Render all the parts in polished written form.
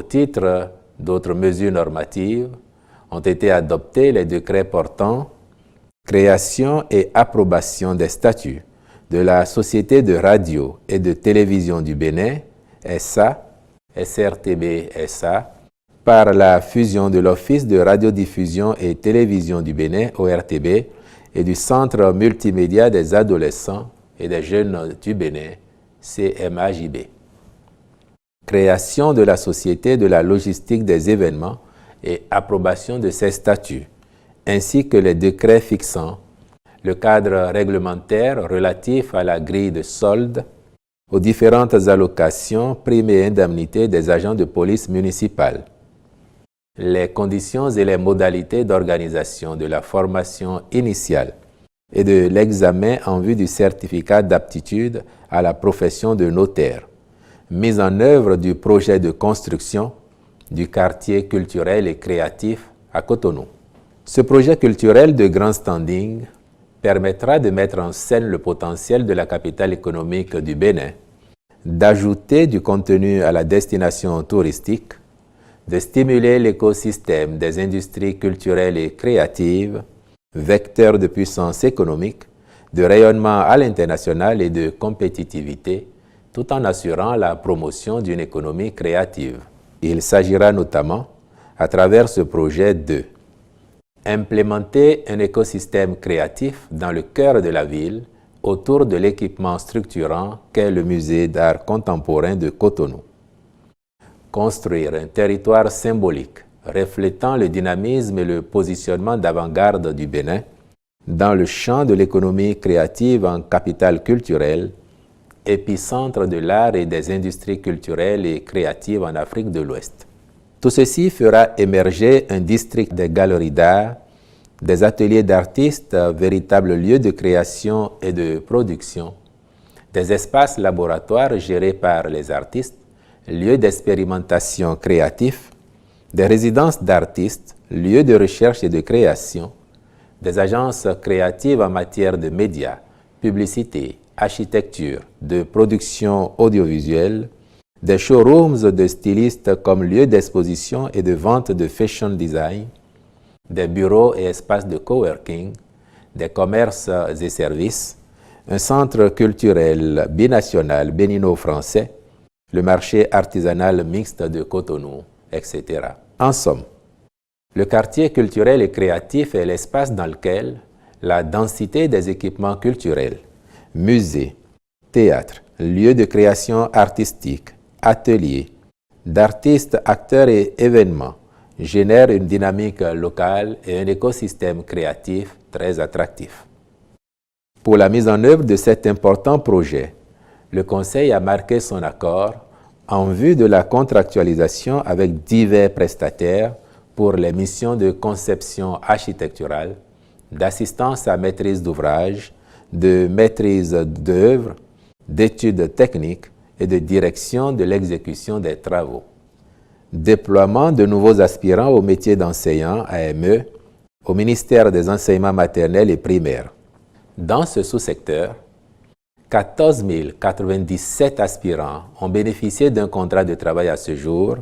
titre d'autres mesures normatives, ont été adoptés les décrets portant création et approbation des statuts de la Société de radio et de télévision du Bénin, SA, SRTB SA, par la fusion de l'Office de radiodiffusion et télévision du Bénin, ORTB, et du Centre multimédia des adolescents et des jeunes du Bénin, CMAJB. Création de la Société de la logistique des événements et approbation de ses statuts, ainsi que les décrets fixant le cadre réglementaire relatif à la grille de solde, aux différentes allocations, primes et indemnités des agents de police municipale, les conditions et les modalités d'organisation de la formation initiale et de l'examen en vue du certificat d'aptitude à la profession de notaire, mise en œuvre du projet de construction du quartier culturel et créatif à Cotonou. Ce projet culturel de grand standing permettra de mettre en scène le potentiel de la capitale économique du Bénin, d'ajouter du contenu à la destination touristique, de stimuler l'écosystème des industries culturelles et créatives, vecteur de puissance économique, de rayonnement à l'international et de compétitivité, tout en assurant la promotion d'une économie créative. Il s'agira notamment, à travers ce projet, de implémenter un écosystème créatif dans le cœur de la ville autour de l'équipement structurant qu'est le Musée d'art contemporain de Cotonou. Construire un territoire symbolique reflétant le dynamisme et le positionnement d'avant-garde du Bénin dans le champ de l'économie créative en capitale culturelle, épicentre de l'art et des industries culturelles et créatives en Afrique de l'Ouest. Tout ceci fera émerger un district de galeries d'art, des ateliers d'artistes, véritables lieux de création et de production, des espaces laboratoires gérés par les artistes, lieux d'expérimentation créatifs, des résidences d'artistes, lieux de recherche et de création, des agences créatives en matière de médias, publicité, architecture, de production audiovisuelle, des showrooms de stylistes comme lieux d'exposition et de vente de fashion design, des bureaux et espaces de coworking, des commerces et services, un centre culturel binational bénino-français, le marché artisanal mixte de Cotonou, etc. En somme, le quartier culturel et créatif est l'espace dans lequel la densité des équipements culturels, musées, théâtres, lieux de création artistique, ateliers, d'artistes, acteurs et événements génèrent une dynamique locale et un écosystème créatif très attractif. Pour la mise en œuvre de cet important projet, le Conseil a marqué son accord en vue de la contractualisation avec divers prestataires pour les missions de conception architecturale, d'assistance à maîtrise d'ouvrage, de maîtrise d'œuvre, d'études techniques et de direction de l'exécution des travaux. Déploiement de nouveaux aspirants au métier d'enseignant AME au ministère des Enseignements maternels et primaires. Dans ce sous-secteur, 14 097 aspirants ont bénéficié d'un contrat de travail à ce jour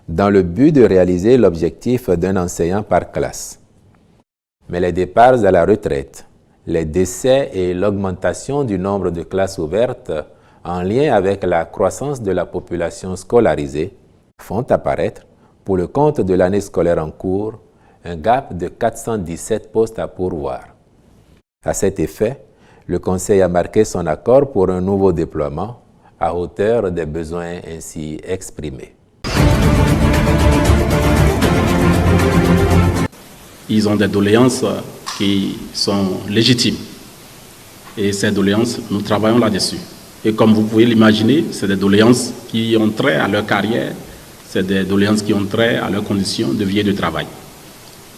dans le but de réaliser l'objectif d'un enseignant par classe. Mais les départs à la retraite, les décès et l'augmentation du nombre de classes ouvertes en lien avec la croissance de la population scolarisée font apparaître, pour le compte de l'année scolaire en cours, un gap de 417 postes à pourvoir. À cet effet, le Conseil a marqué son accord pour un nouveau déploiement à hauteur des besoins ainsi exprimés. Ils ont des doléances qui sont légitimes. Et ces doléances, nous travaillons là-dessus. Et comme vous pouvez l'imaginer, c'est des doléances qui ont trait à leur carrière, c'est des doléances qui ont trait à leurs conditions de vie et de travail.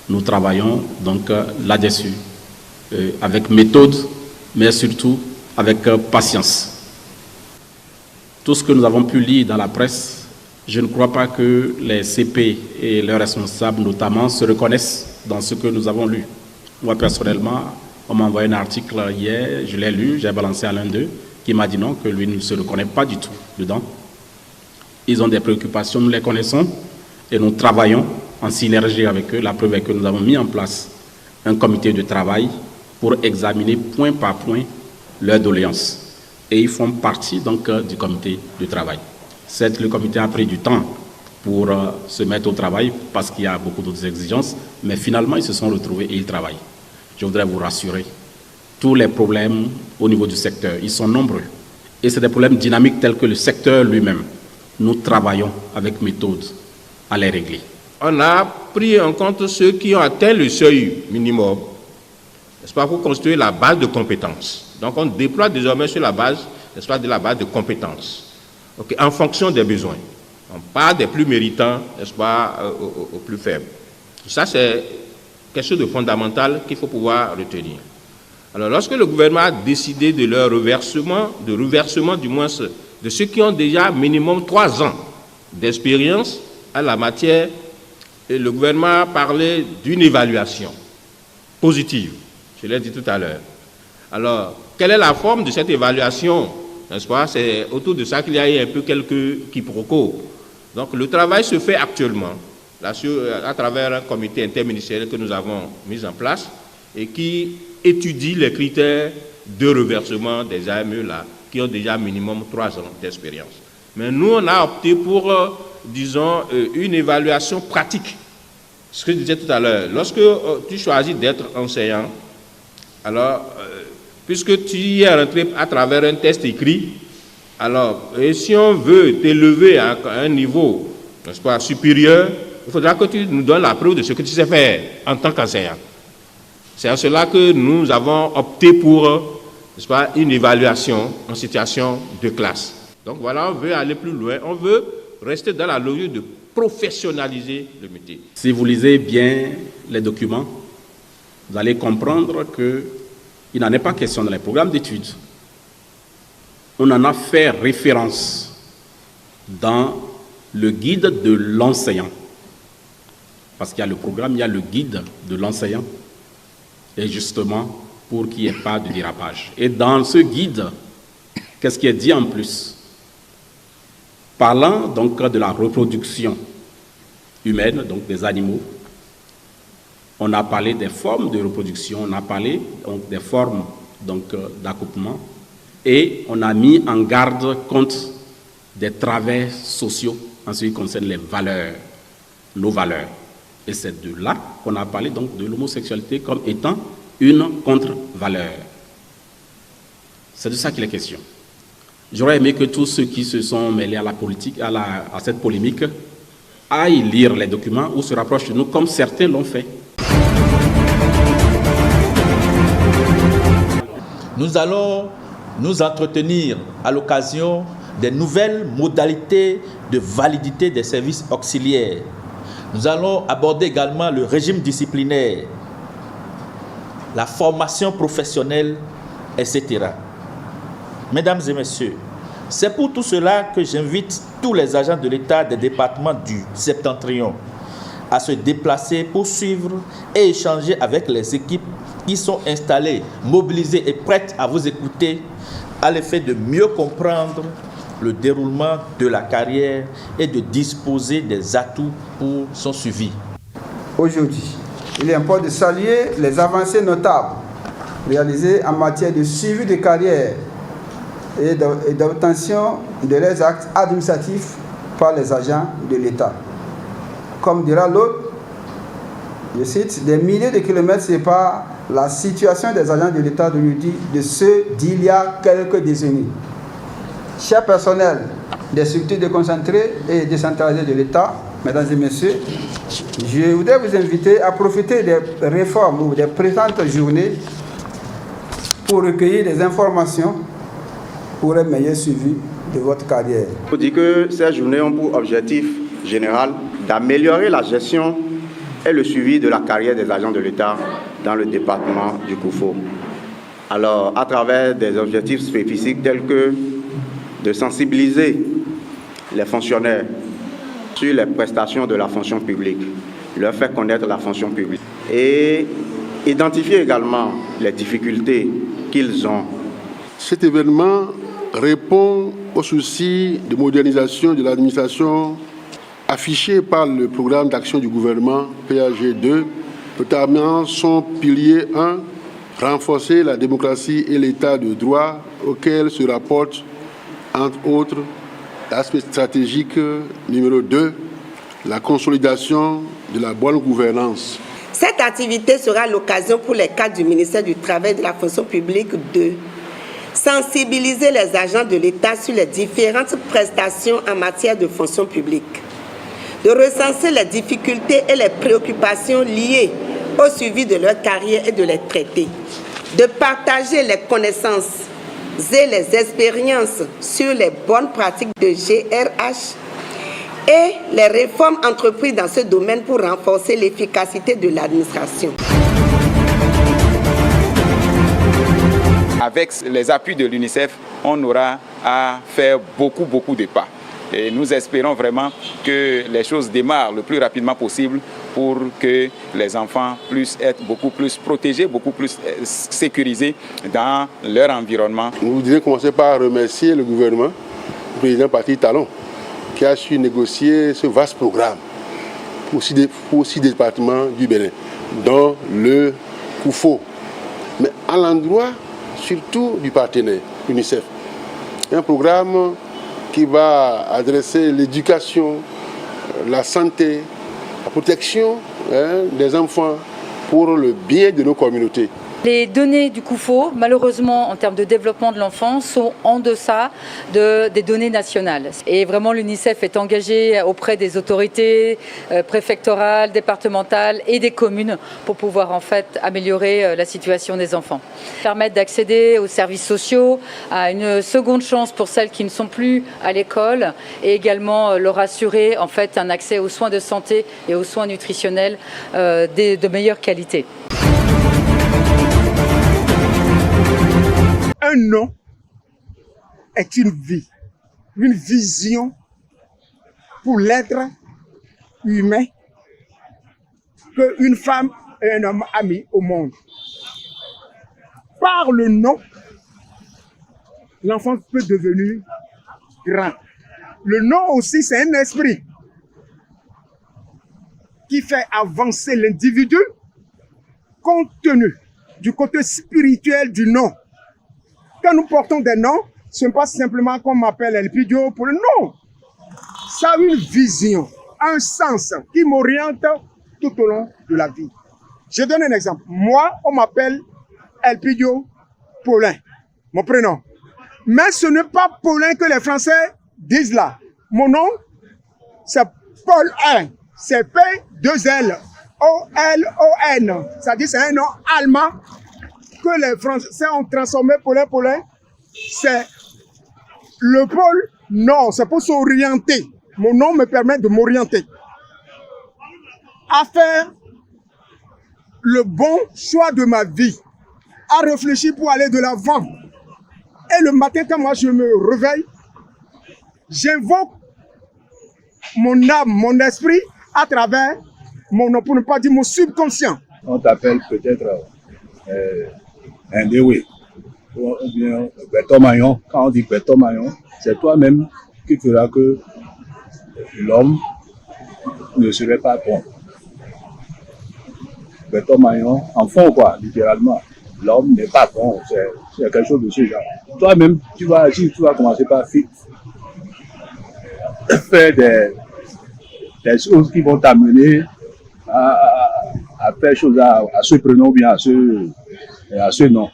Nous travaillons donc là-dessus, avec méthode, mais surtout avec patience. Tout ce que nous avons pu lire dans la presse, je ne crois pas que les CP et leurs responsables notamment se reconnaissent dans ce que nous avons lu. Moi personnellement, on m'a envoyé un article hier, je l'ai lu, j'ai balancé à l'un d'eux, qui m'a dit non, que lui ne se reconnaît pas du tout dedans. Ils ont des préoccupations, nous les connaissons, Et nous travaillons en synergie avec eux. La preuve est que nous avons mis en place un comité de travail pour examiner point par point leurs doléances. Et ils font partie donc du comité de travail. Certes, le comité a pris du temps pour se mettre au travail parce qu'il y a beaucoup d'autres exigences, mais finalement, ils se sont retrouvés et ils travaillent. Je voudrais vous rassurer, tous les problèmes au niveau du secteur, ils sont nombreux. Et c'est des problèmes dynamiques tels que le secteur lui-même. Nous travaillons avec méthode à les régler. On a pris en compte ceux qui ont atteint le seuil minimum, n'est-ce pas, pour construire la base de compétences. Donc on déploie désormais sur la base, n'est-ce pas, de la base de compétences, okay, en fonction des besoins. On part des plus méritants, n'est-ce pas, aux plus faibles. Ça, c'est quelque chose de fondamental qu'il faut pouvoir retenir. Alors, lorsque le gouvernement a décidé de leur reversement du moins de ceux qui ont déjà minimum 3 ans d'expérience à la matière, le gouvernement a parlé d'une évaluation positive. Je l'ai dit tout à l'heure. Alors, quelle est la forme de cette évaluation, n'est-ce pas? C'est autour de ça qu'il y a eu un peu quelques quiproquos. Donc, le travail se fait actuellement là, à travers un comité interministériel que nous avons mis en place et qui étudie les critères de reversement des AME là, qui ont déjà minimum 3 ans d'expérience. Mais nous, on a opté pour, disons, une évaluation pratique. Ce que je disais tout à l'heure, lorsque tu choisis d'être enseignant, alors, puisque tu y es rentré à travers un test écrit, alors, et si on veut t'élever à un niveau, n'est-ce pas, supérieur, il faudra que tu nous donnes la preuve de ce que tu sais faire en tant qu'enseignant. C'est en cela que nous avons opté pour, n'est-ce pas, une évaluation en situation de classe. Donc voilà, on veut aller plus loin, on veut rester dans la logique de professionnaliser le métier. Si vous lisez bien les documents, vous allez comprendre qu'il n'en est pas question dans les programmes d'études. On en a fait référence dans le guide de l'enseignant. Parce qu'il y a le programme, il y a le guide de l'enseignant. Et justement, pour qu'il n'y ait pas de dérapage. Et dans ce guide, qu'est-ce qui est dit en plus? Parlant donc de la reproduction humaine, donc des animaux, on a parlé des formes de reproduction, on a parlé donc des formes d'accouplement, et on a mis en garde contre des travers sociaux en ce qui concerne les valeurs, nos valeurs. Et c'est de là qu'on a parlé donc de l'homosexualité comme étant une contre-valeur. C'est de ça qu'il est question. J'aurais aimé que tous ceux qui se sont mêlés à la politique, à cette polémique, aillent lire les documents ou se rapprochent de nous comme certains l'ont fait. Nous allons nous entretenir à l'occasion des nouvelles modalités de validité des services auxiliaires. Nous allons aborder également le régime disciplinaire, la formation professionnelle, etc. Mesdames et messieurs, c'est pour tout cela que j'invite tous les agents de l'État des départements du Septentrion à se déplacer pour suivre et échanger avec les équipes qui sont installées, mobilisées et prêtes à vous écouter à l'effet de mieux comprendre le déroulement de la carrière et de disposer des atouts pour son suivi. Aujourd'hui, il importe de saluer les avancées notables réalisées en matière de suivi de carrière et d'obtention de leurs actes administratifs par les agents de l'État. Comme dira l'autre, je cite, des milliers de kilomètres séparent la situation des agents de l'État d'aujourd'hui de ceux d'il y a quelques décennies. Chers personnels des structures déconcentrées et décentralisées de l'État, mesdames et messieurs, je voudrais vous inviter à profiter des réformes ou des présentes journées pour recueillir des informations pour un meilleur suivi de votre carrière. Je dis que ces journées ont pour objectif général d'améliorer la gestion et le suivi de la carrière des agents de l'État dans le département du Koufo. Alors, à travers des objectifs spécifiques tels que de sensibiliser les fonctionnaires sur les prestations de la fonction publique, leur faire connaître la fonction publique et identifier également les difficultés qu'ils ont. Cet événement répond aux soucis de modernisation de l'administration affichés par le programme d'action du gouvernement PAG2, notamment son pilier 1, renforcer la démocratie et l'état de droit, auquel se rapporte, entre autres, l'aspect stratégique numéro 2, la consolidation de la bonne gouvernance. Cette activité sera l'occasion pour les cadres du ministère du Travail et de la fonction publique de sensibiliser les agents de l'État sur les différentes prestations en matière de fonction publique, de recenser les difficultés et les préoccupations liées au suivi de leur carrière et de les traiter, de partager les connaissances et les expériences sur les bonnes pratiques de GRH et les réformes entreprises dans ce domaine pour renforcer l'efficacité de l'administration. Avec les appuis de l'UNICEF, on aura à faire beaucoup de pas. Et nous espérons vraiment que les choses démarrent le plus rapidement possible pour que les enfants puissent être beaucoup plus protégés, beaucoup plus sécurisés dans leur environnement. Nous voudrions commencer par remercier le gouvernement, le président Patrice Talon, qui a su négocier ce vaste programme pour 6 départements du Bénin, dont le Koufo, mais à l'endroit surtout du partenaire UNICEF. Un programme qui va adresser l'éducation, la santé, la protection des enfants pour le bien de nos communautés. Les données du Koufo, malheureusement, en termes de développement de l'enfant, sont en deçà des données nationales. Et vraiment, l'UNICEF est engagé auprès des autorités préfectorales, départementales et des communes pour pouvoir en fait améliorer la situation des enfants. Permettre d'accéder aux services sociaux, à une seconde chance pour celles qui ne sont plus à l'école et également leur assurer en fait un accès aux soins de santé et aux soins nutritionnels de meilleure qualité. Un nom est une vie, une vision pour l'être humain qu'une femme et un homme a mis au monde. Par le nom, l'enfant peut devenir grand. Le nom aussi, c'est un esprit qui fait avancer l'individu compte tenu du côté spirituel du nom. Quand nous portons des noms, ce n'est pas simplement qu'on m'appelle Elpidio pour le nom. Ça a une vision, un sens qui m'oriente tout au long de la vie. Je donne un exemple. Moi, on m'appelle Elpidio Paulin, mon prénom. Mais ce n'est pas Paulin que les Français disent là. Mon nom, c'est Paul 1. C'est P2L. O-L-O-N. C'est-à-dire c'est un nom allemand que les Français ont transformé Paulin. C'est le pôle nord, c'est pour s'orienter. Mon nom me permet de m'orienter. À faire le bon choix de ma vie. À réfléchir pour aller de l'avant. Et le matin, quand moi je me réveille, j'invoque mon âme, mon esprit à travers mon nom, pour ne pas dire mon subconscient. On t'appelle peut-être un Déwé, ou bien Béton-Maillon. Quand on dit Béton-Maillon, c'est toi-même qui fera que l'homme ne serait pas bon. Béton-Maillon, en fond quoi, littéralement. L'homme n'est pas bon, c'est quelque chose de ce genre. Toi-même, tu vas commencer par faire des choses qui vont t'amener à faire choses à ce prénom ou bien à ce nom.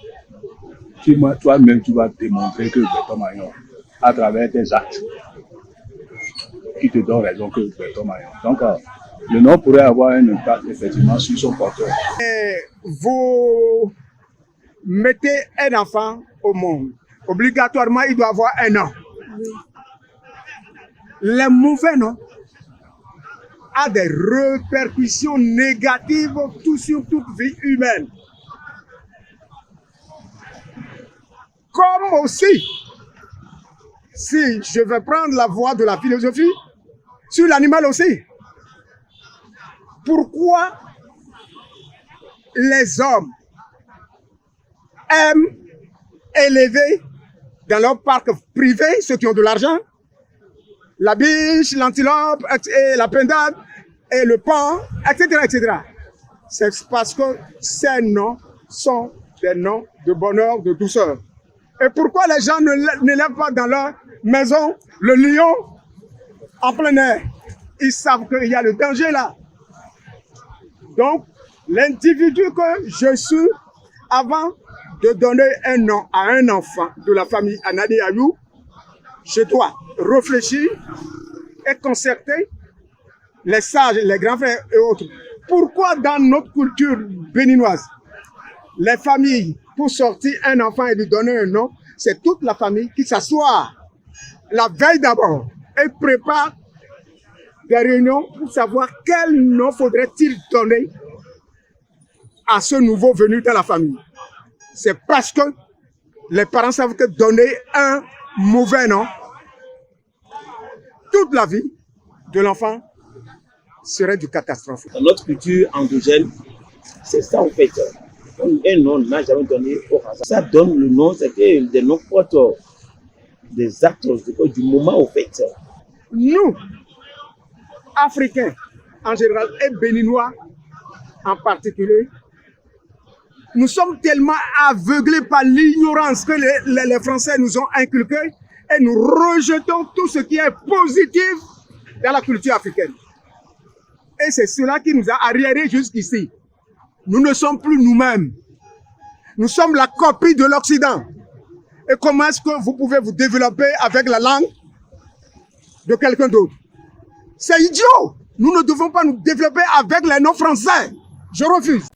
Toi-même, tu vas démontrer que Béton-Maillon, à travers tes actes, qui te donnent raison que Béton-Maillon. Donc, le nom pourrait avoir un impact effectivement sur son porteur. Vous mettez un enfant au monde. Obligatoirement, il doit avoir un nom. Les mauvais noms ont des répercussions négatives sur toute vie humaine. Comme aussi, si je vais prendre la voie de la philosophie, sur l'animal aussi. Pourquoi les hommes aiment élever dans leur parc privé, ceux qui ont de l'argent, la biche, l'antilope, et la pindade, et le pan, etc., etc. C'est parce que ces noms sont des noms de bonheur, de douceur. Et pourquoi les gens n'élèvent pas dans leur maison le lion en plein air? Ils savent qu'il y a le danger là. Donc, l'individu que je suis, avant de donner un nom à un enfant de la famille Anani Ayou, je dois réfléchir et concerter les sages, les grands frères et autres. Pourquoi dans notre culture béninoise, les familles, pour sortir un enfant et lui donner un nom, c'est toute la famille qui s'assoit la veille d'abord et prépare des réunions pour savoir quel nom faudrait-il donner à ce nouveau venu dans la famille. C'est parce que les parents savent que donner un mauvais nom, toute la vie de l'enfant serait du catastrophe. Dans notre culture endogène, c'est ça en fait. Un nom n'a jamais donné au hasard. Ça donne le nom, c'est que des noms portent des actes du moment au fait. Nous, Africains en général et Béninois en particulier, nous sommes tellement aveuglés par l'ignorance que les Français nous ont inculqué et nous rejetons tout ce qui est positif dans la culture africaine. Et c'est cela qui nous a arriérés jusqu'ici. Nous ne sommes plus nous-mêmes. Nous sommes la copie de l'Occident. Et comment est-ce que vous pouvez vous développer avec la langue de quelqu'un d'autre? C'est idiot. Nous ne devons pas nous développer avec les noms français. Je refuse.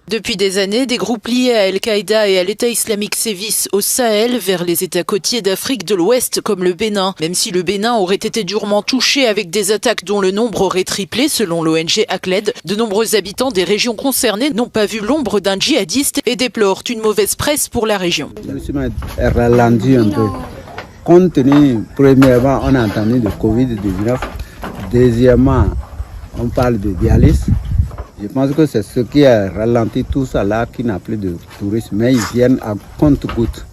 Depuis des années, des groupes liés à Al-Qaïda et à l'État islamique sévissent au Sahel, vers les États côtiers d'Afrique de l'Ouest comme le Bénin. Même si le Bénin aurait été durement touché avec des attaques dont le nombre aurait triplé selon l'ONG ACLED, de nombreux habitants des régions concernées n'ont pas vu l'ombre d'un djihadiste et déplorent une mauvaise presse pour la région. Je ralenti un peu. Compte tenu, premièrement, on a entendu de Covid-19. Deuxièmement, on parle de dialyse. Je pense que c'est ce qui a ralenti tout ça là, qui n'a plus de tourisme, mais ils viennent à compte-gouttes.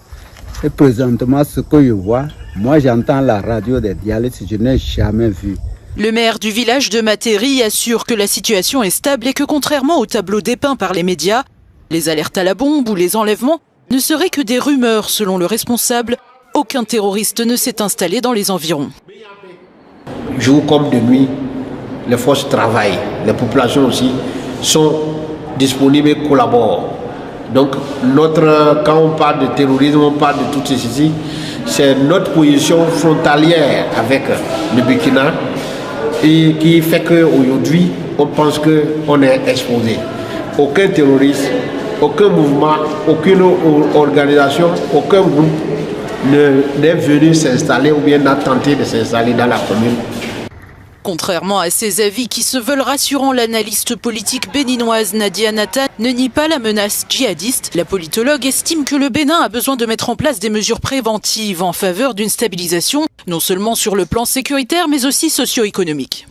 Et présentement, ce que je vois, moi j'entends la radio des dialyses, je n'ai jamais vu. Le maire du village de Matéri assure que la situation est stable et que contrairement aux tableaux dépeints par les médias, les alertes à la bombe ou les enlèvements ne seraient que des rumeurs selon le responsable. Aucun terroriste ne s'est installé dans les environs. Jour comme de nuit, les forces travaillent, les populations aussi sont disponibles et collaborent. Donc quand on parle de terrorisme, on parle de tout ceci, c'est notre position frontalière avec le Burkina et qui fait qu'aujourd'hui on pense qu'on est exposé. Aucun terroriste, aucun mouvement, aucune organisation, aucun groupe n'est venu s'installer ou bien n'a tenté de s'installer dans la commune. Contrairement à ces avis qui se veulent rassurants, l'analyste politique béninoise Nadia Nathan ne nie pas la menace djihadiste. La politologue estime que le Bénin a besoin de mettre en place des mesures préventives en faveur d'une stabilisation, non seulement sur le plan sécuritaire, mais aussi socio-économique.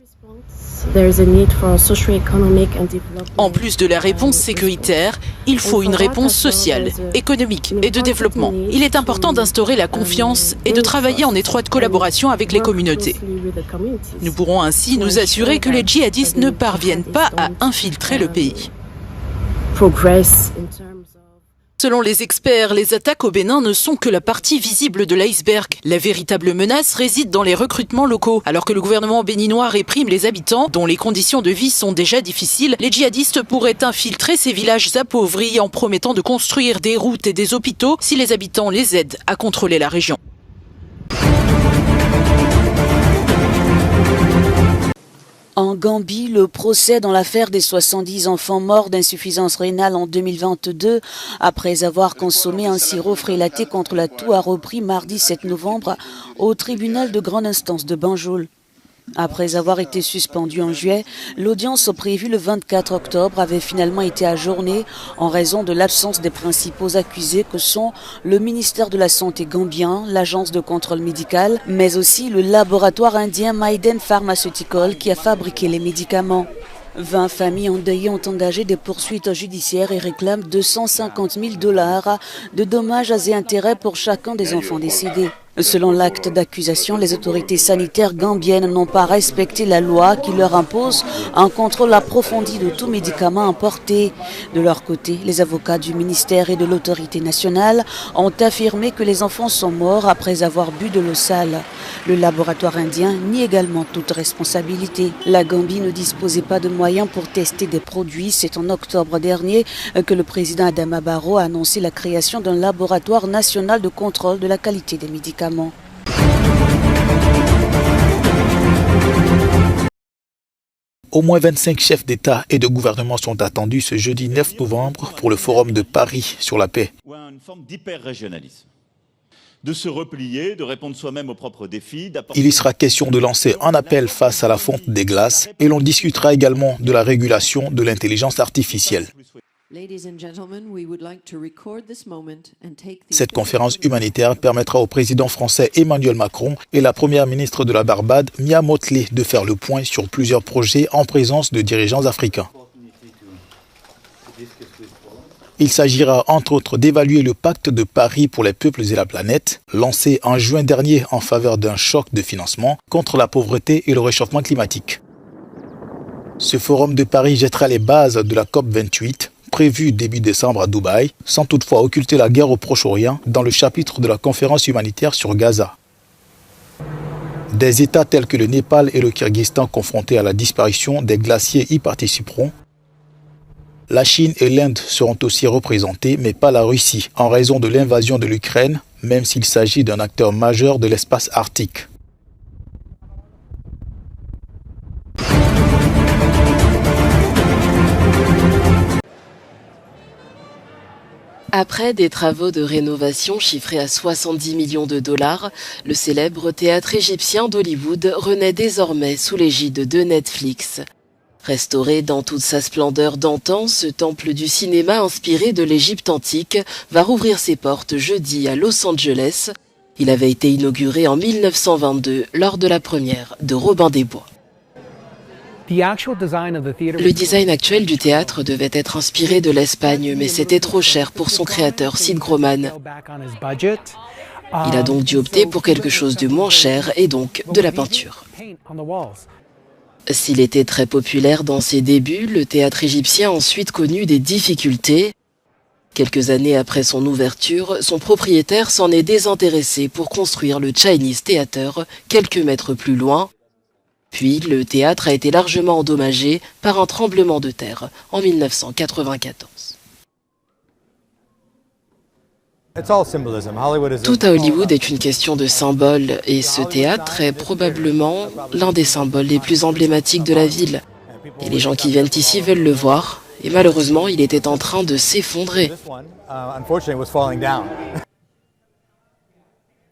En plus de la réponse sécuritaire, il faut une réponse sociale, économique et de développement. Il est important d'instaurer la confiance et de travailler en étroite collaboration avec les communautés. Nous pourrons ainsi nous assurer que les djihadistes ne parviennent pas à infiltrer le pays. Selon les experts, les attaques au Bénin ne sont que la partie visible de l'iceberg. La véritable menace réside dans les recrutements locaux. Alors que le gouvernement béninois réprime les habitants, dont les conditions de vie sont déjà difficiles, les djihadistes pourraient infiltrer ces villages appauvris en promettant de construire des routes et des hôpitaux si les habitants les aident à contrôler la région. En Gambie, le procès dans l'affaire des 70 enfants morts d'insuffisance rénale en 2022, après avoir consommé un sirop frélaté contre la toux, a repris mardi 7 novembre au tribunal de grande instance de Banjul. Après avoir été suspendu en juillet, l'audience prévue le 24 octobre avait finalement été ajournée en raison de l'absence des principaux accusés que sont le ministère de la Santé gambien, l'agence de contrôle médical, mais aussi le laboratoire indien Maiden Pharmaceutical qui a fabriqué les médicaments. 20 familles endeuillées ont engagé des poursuites judiciaires et réclament 250 000 $ de dommages et intérêts pour chacun des enfants décédés. Selon l'acte d'accusation, les autorités sanitaires gambiennes n'ont pas respecté la loi qui leur impose un contrôle approfondi de tout médicament importé. De leur côté, les avocats du ministère et de l'autorité nationale ont affirmé que les enfants sont morts après avoir bu de l'eau sale. Le laboratoire indien nie également toute responsabilité. La Gambie ne disposait pas de moyens pour tester des produits. C'est en octobre dernier que le président Adama Barrow a annoncé la création d'un laboratoire national de contrôle de la qualité des médicaments. Au moins 25 chefs d'État et de gouvernement sont attendus ce jeudi 9 novembre pour le Forum de Paris sur la paix. Une forme d'hyper-régionalisme. De se replier, de répondre soi-même aux propres défis. Il y sera question de lancer un appel face à la fonte des glaces et l'on discutera également de la régulation de l'intelligence artificielle. Cette conférence humanitaire permettra au président français Emmanuel Macron et la première ministre de la Barbade, Mia Mottley, de faire le point sur plusieurs projets en présence de dirigeants africains. Il s'agira entre autres d'évaluer le pacte de Paris pour les peuples et la planète, lancé en juin dernier en faveur d'un choc de financement contre la pauvreté et le réchauffement climatique. Ce forum de Paris jettera les bases de la COP28, prévu début décembre à Dubaï, sans toutefois occulter la guerre au Proche-Orient dans le chapitre de la conférence humanitaire sur Gaza. Des États tels que le Népal et le Kyrgyzstan confrontés à la disparition des glaciers y participeront. La Chine et l'Inde seront aussi représentés, mais pas la Russie, en raison de l'invasion de l'Ukraine, même s'il s'agit d'un acteur majeur de l'espace arctique. Après des travaux de rénovation chiffrés à 70 millions de $, le célèbre théâtre égyptien d'Hollywood renaît désormais sous l'égide de Netflix. Restauré dans toute sa splendeur d'antan, ce temple du cinéma inspiré de l'Égypte antique va rouvrir ses portes jeudi à Los Angeles. Il avait été inauguré en 1922 lors de la première de Robin des Bois. Le design actuel du théâtre devait être inspiré de l'Espagne, mais c'était trop cher pour son créateur Sid Groman. Il a donc dû opter pour quelque chose de moins cher et donc de la peinture. S'il était très populaire dans ses débuts, le théâtre égyptien a ensuite connu des difficultés. Quelques années après son ouverture, son propriétaire s'en est désintéressé pour construire le Chinese Theatre quelques mètres plus loin. Puis, le théâtre a été largement endommagé par un tremblement de terre en 1994. Tout à Hollywood est une question de symbole, et ce théâtre est probablement l'un des symboles les plus emblématiques de la ville. Et les gens qui viennent ici veulent le voir, et malheureusement, il était en train de s'effondrer.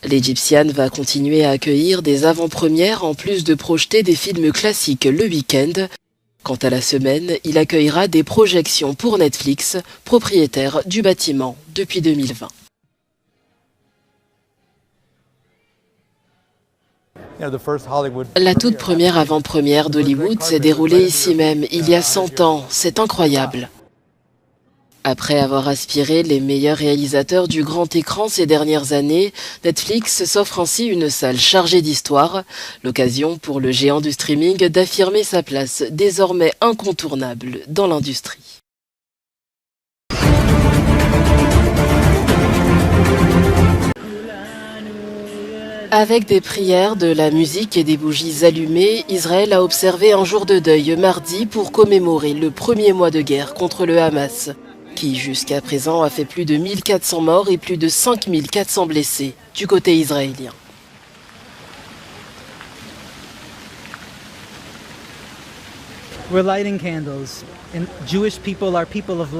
L'Egyptian va continuer à accueillir des avant-premières en plus de projeter des films classiques le week-end. Quant à la semaine, il accueillera des projections pour Netflix, propriétaire du bâtiment depuis 2020. La toute première avant-première d'Hollywood s'est déroulée ici même, il y a 100 ans. C'est incroyable. Après avoir aspiré les meilleurs réalisateurs du grand écran ces dernières années, Netflix s'offre ainsi une salle chargée d'histoire, l'occasion pour le géant du streaming d'affirmer sa place désormais incontournable dans l'industrie. Avec des prières, de la musique et des bougies allumées, Israël a observé un jour de deuil mardi pour commémorer le premier mois de guerre contre le Hamas, qui jusqu'à présent a fait plus de 1400 morts et plus de 5400 blessés du côté israélien.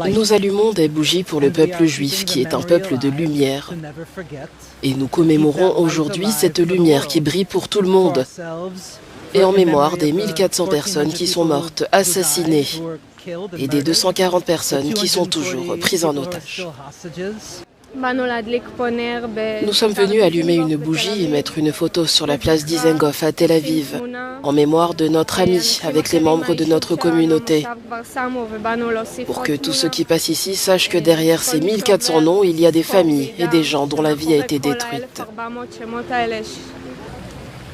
Nous allumons des bougies pour le peuple juif, qui est un peuple de lumière. Et nous commémorons aujourd'hui cette lumière qui brille pour tout le monde. Et en mémoire des 1400 personnes qui sont mortes, assassinées, et des 240 personnes qui sont toujours prises en otage. Nous sommes venus allumer une bougie et mettre une photo sur la place d'Izengoff à Tel Aviv, en mémoire de notre ami avec les membres de notre communauté, pour que tous ceux qui passent ici sachent que derrière ces 1400 noms, il y a des familles et des gens dont la vie a été détruite.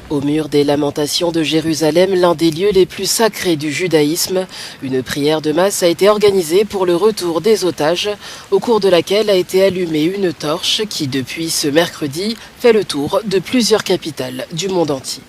Au mur des lamentations de Jérusalem, l'un des lieux les plus sacrés du judaïsme, une prière de masse a été organisée pour le retour des otages, au cours de laquelle a été allumée une torche qui, depuis ce mercredi, fait le tour de plusieurs capitales du monde entier.